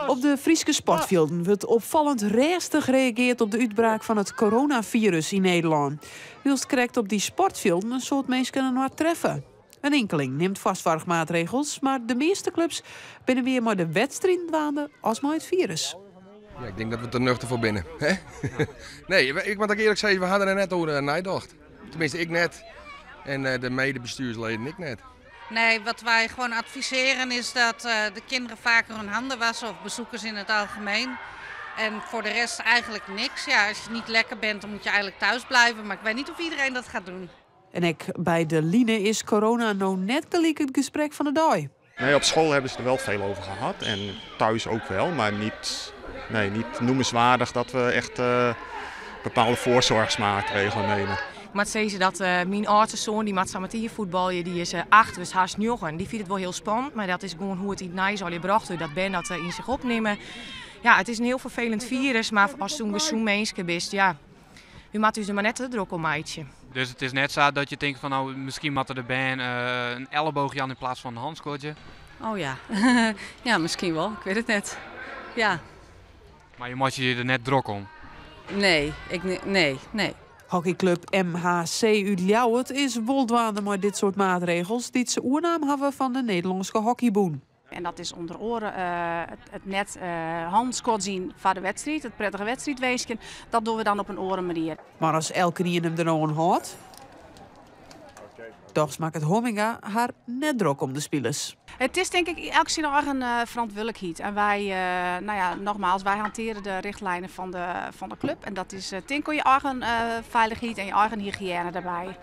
Op de Frieske sportvelden wordt opvallend restig gereageerd op de uitbraak van het coronavirus in Nederland. Wilst krijgt op die sportvelden een soort mensen naar treffen. Een enkeling neemt vastwaardigmaatregels, maar de meeste clubs binnen weer maar de wedstrijd waanden als maar het virus. Ja, ik denk dat we er nuchter voor binnen. Hè? Nee, ik moet ook eerlijk zeggen, we hadden er net over nagedacht. Tenminste, ik net. En de medebestuursleden ik net. Nee, wat wij gewoon adviseren is dat de kinderen vaker hun handen wassen of bezoekers in het algemeen. En voor de rest eigenlijk niks. Ja, als je niet lekker bent, dan moet je eigenlijk thuis blijven. Maar ik weet niet of iedereen dat gaat doen. En ook bij de Line is corona nou net gelijk het gesprek van de dag. Nee, op school hebben ze er wel veel over gehad en thuis ook wel, maar niet noemenswaardig dat we echt bepaalde voorzorgsmaatregelen nemen. Maar zie je dat mijn oudste zoon, die maakt samen hier voetballen, die is 8, dus haast 9. Die vindt het wel heel spannend, maar dat is gewoon hoe het in het zal je bracht, hoe dat ben dat in zich opnemen. Ja, het is een heel vervelend virus, maar als zo'n mensje bent, ja, u maakt dus er maar net te druk om maatje. Dus het is net zo dat je denkt van nou, misschien moet er een elleboogje aan in plaats van een handskootje. Oh ja, ja misschien wel, ik weet het net. Ja. Maar je moet je er net druk om. Nee. Hockeyclub MHC uit Ljouwert is woldwaande met dit soort maatregels die ze oernaam hebben van de Nederlandse hockeyboen. En dat is onder oren het net handskot zien van de wedstrijd, het prettige wedstrijdweesje. Dat doen we dan op een oren manier. Maar als elke keer hem er nou aan houdt, toch maakt het Homminga haar net druk om de spelers. Het is denk ik elk zijn eigen verantwoordelijkheid. En wij, nogmaals, wij hanteren de richtlijnen van de club. En dat is ten je eigen veiligheid en je eigen hygiëne daarbij.